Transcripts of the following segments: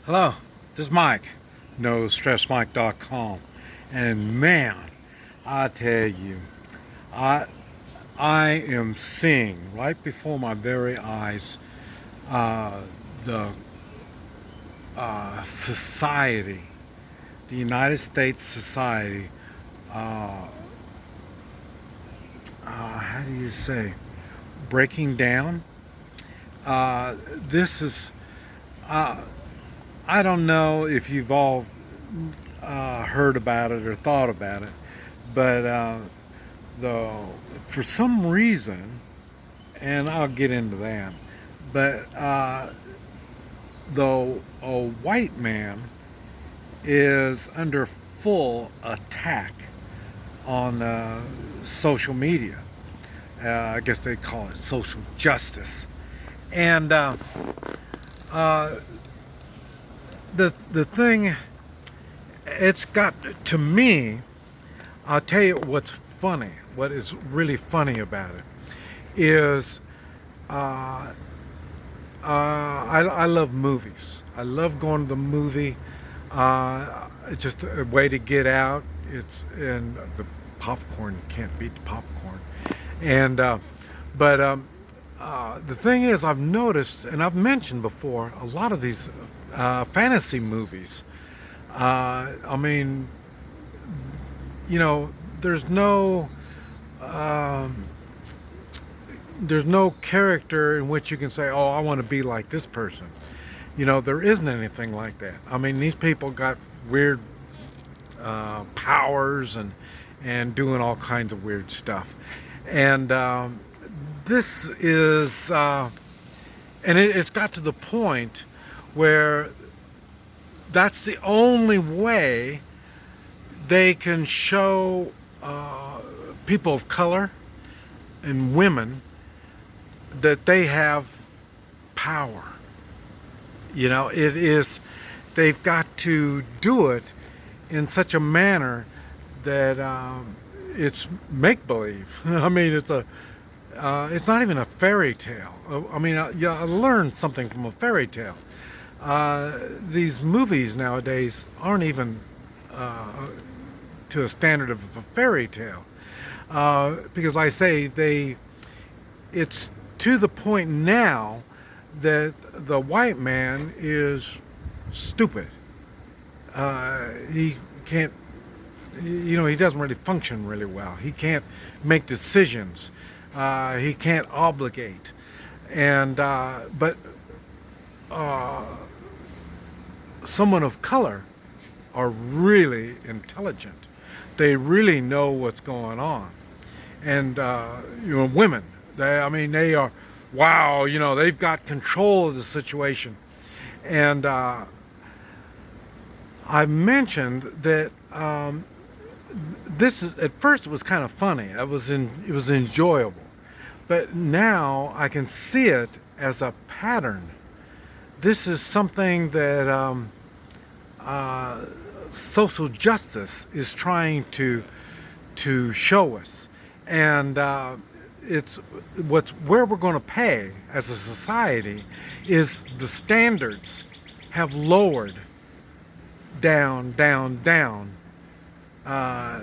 Hello, this is Mike, NoStressMike.com, and man, I tell you, I I am seeing right before my very eyes uh, the society, the United States society. Uh, how do you say, breaking down? This is. Uh, I don't know if you've all heard about it or thought about it, but the for some reason, and I'll get into that, but the a white man is under full attack on social media. I guess they call it social justice, and uh, the thing it's got to me. I'll tell you what's funny. What is really funny about it is uh, I love movies. I love going to the movie. It's just a way to get out. It's and the popcorn can't beat the popcorn. And but the thing is, I've noticed, and I've mentioned before, a lot of these fantasy movies. I mean, you know, there's no um, there's no character in which you can say, "Oh, I want to be like this person." You know, there isn't anything like that. I mean, these people got weird powers and doing all kinds of weird stuff, and this is and it's got to the point where that's the only way they can show people of color and women that they have power. You know, it is, they've got to do it in such a manner that it's make believe. I mean, it's not even a fairy tale. I mean, yeah, I learned something from a fairy tale. These movies nowadays aren't even to a standard of a fairy tale, because I say it's to the point now that the white man is stupid. He can't, you know, he doesn't really function really well. He can't make decisions. He can't obligate, and but someone of color are really intelligent. They really know what's going on, and you know, women. I mean, they are. Wow, you know, they've got control of the situation, and I mentioned that this is at first it was kind of funny. It was enjoyable, but now I can see it as a pattern. This is something that social justice is trying to show us, and it's what's where we're going to pay as a society is the standards have lowered down to I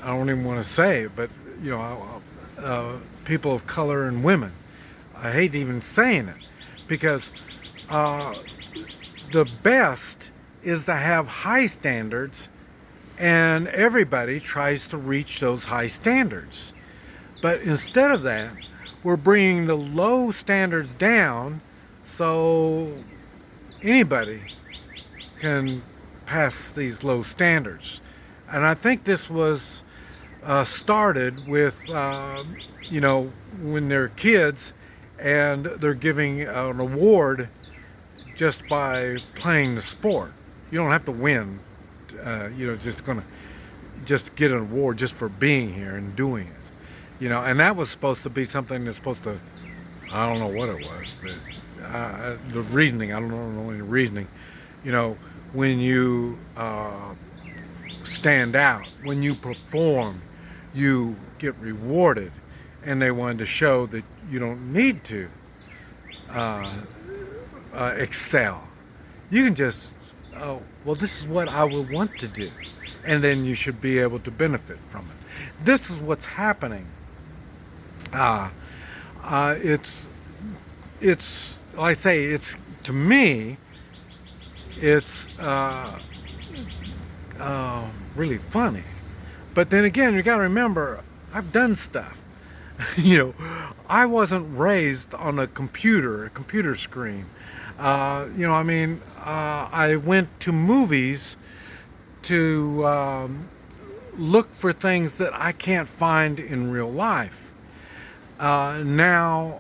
don't even want to say it, but you know, people of color and women. I hate even saying it because uh, the best is to have high standards, and everybody tries to reach those high standards. But instead of that, we're bringing the low standards down so anybody can pass these low standards. And I think this was started with, you know, when they're kids and they're giving an award just by playing the sport. You don't have to win. You know, just gonna just get an award just for being here and doing it. You know, and that was supposed to be something that's supposed to. I don't know what it was, but the reasoning. I don't know any reasoning. You know, when you stand out, when you perform, you get rewarded, and they wanted to show that you don't need to uh, excel. You can just, oh, well, this is what I would want to do. And then you should be able to benefit from it. This is what's happening. Uh, it's, like I say, it's, to me, it's really funny. But then again, you got to remember, I've done stuff. You know, I wasn't raised on a computer screen. I went to movies to look for things that I can't find in real life. Now,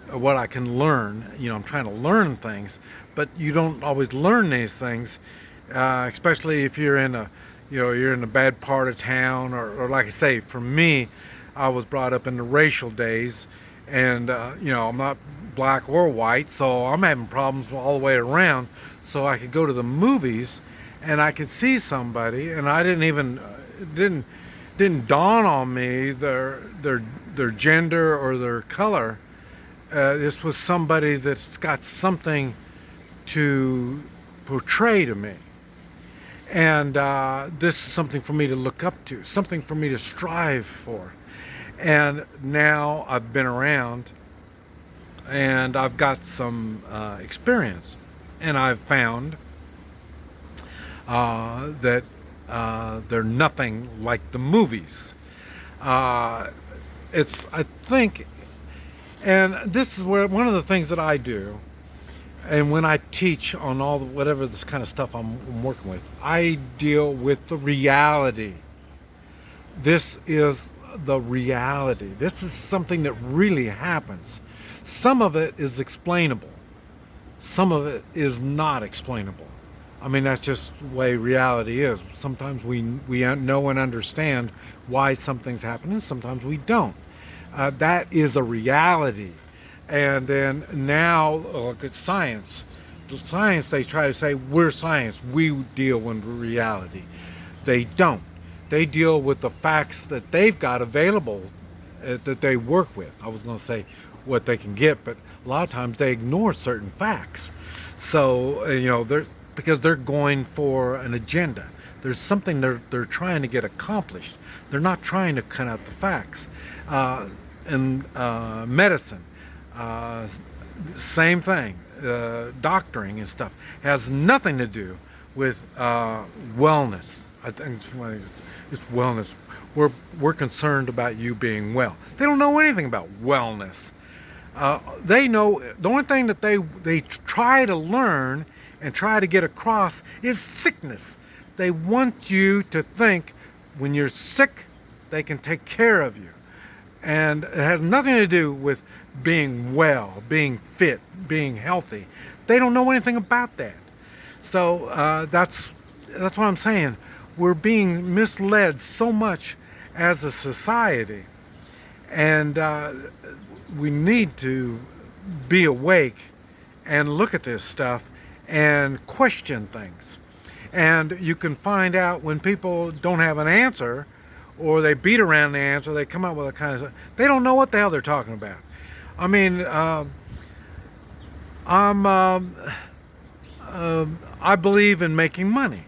what I can learn, I'm trying to learn things, but you don't always learn these things, especially if you're in a bad part of town, or like I say, for me, I was brought up in the racial days, and I'm not black or white, so I'm having problems all the way around. So I could go to the movies, and I could see somebody, and I didn't even didn't dawn on me their gender or their color. This was somebody that's got something to portray to me. And this is something for me to look up to, something for me to strive for. And now I've been around, and I've got some experience. And I've found that they're nothing like the movies. I think, and this is where one of the things that I do, and when I teach on whatever this kind of stuff I'm working with, I deal with the reality. This is the reality. This is something that really happens. Some of it is explainable. Some of it is not explainable. I mean, that's just the way reality is. Sometimes we know and understand why something's happening. Sometimes we don't. That is a reality. And then now, look at science. The science, they try to say, we're science. We deal with reality. They don't. They deal with the facts that they've got available that they work with. I was going to say what they can get, but a lot of times they ignore certain facts. So, because they're going for an agenda. There's something they're trying to get accomplished. They're not trying to cut out the facts. In medicine, same thing. Doctoring and stuff has nothing to do with wellness. I think it's wellness. We're concerned about you being well. They don't know anything about wellness. They know the only thing that they try to learn and try to get across is sickness. They want you to think when you're sick, they can take care of you. And it has nothing to do with being well, being fit, being healthy. They don't know anything about that. So that's what I'm saying. We're being misled so much as a society, and we need to be awake and look at this stuff and question things. And you can find out when people don't have an answer, or they beat around the answer, they come up with a kind of, they don't know what the hell they're talking about. I mean, I believe in making money.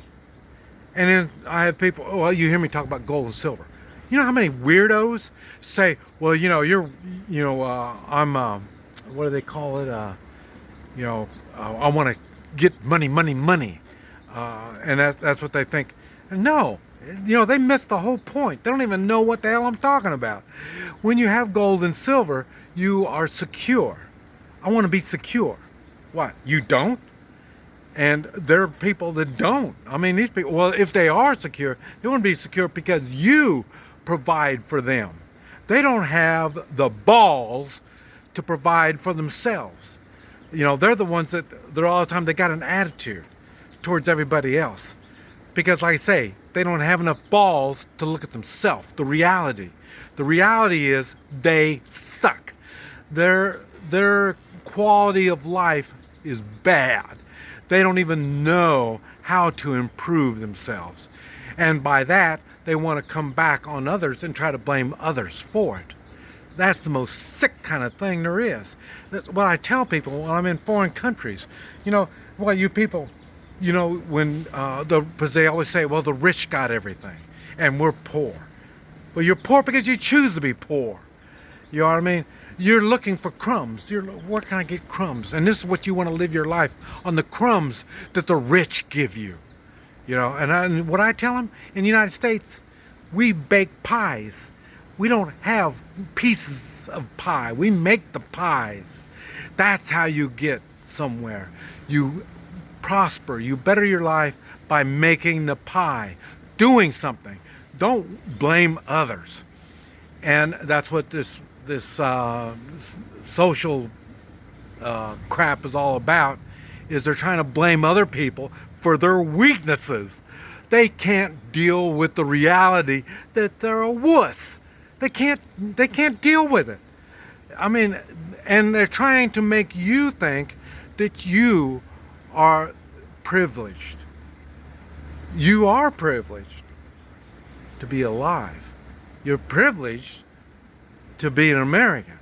And then I have people, oh, well, you hear me talk about gold and silver. You know how many weirdos say, well, I'm, what do they call it? I want to get money. And that's what they think. No, they missed the whole point. They don't even know what the hell I'm talking about. When you have gold and silver, you are secure. I want to be secure. What? You don't? And there are people that don't. I mean, these people, well, if they are secure, they want to be secure because you provide for them. They don't have the balls to provide for themselves. They're the ones they're all the time, they got an attitude towards everybody else. Because like I say, they don't have enough balls to look at themselves, the reality. The reality is they suck. Their quality of life is bad. They don't even know how to improve themselves. And by that, they want to come back on others and try to blame others for it. That's the most sick kind of thing there is. That's what I tell people when I'm in foreign countries. You know, well, you people, you know, because they always say, well, the rich got everything and we're poor. Well, you're poor because you choose to be poor. You know what I mean? You're looking for crumbs. Where can I get crumbs? And this is what you want to live your life on, the crumbs that the rich give you. You know, and what I tell them, in the United States, we bake pies. We don't have pieces of pie. We make the pies. That's how you get somewhere. You prosper. You better your life by making the pie, doing something. Don't blame others. And that's what this social crap is all about, is they're trying to blame other people for their weaknesses. They can't deal with the reality that they're a wuss. They can't deal with it. I mean, and they're trying to make you think that you are privileged. You are privileged to be alive. You're privileged to be an American.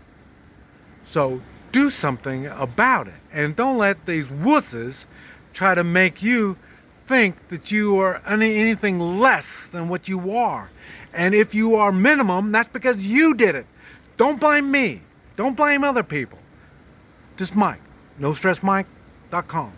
So do something about it. And don't let these wusses try to make you think that you are anything less than what you are. And if you are minimum, that's because you did it. Don't blame me. Don't blame other people. This is Mike. NoStressMike.com.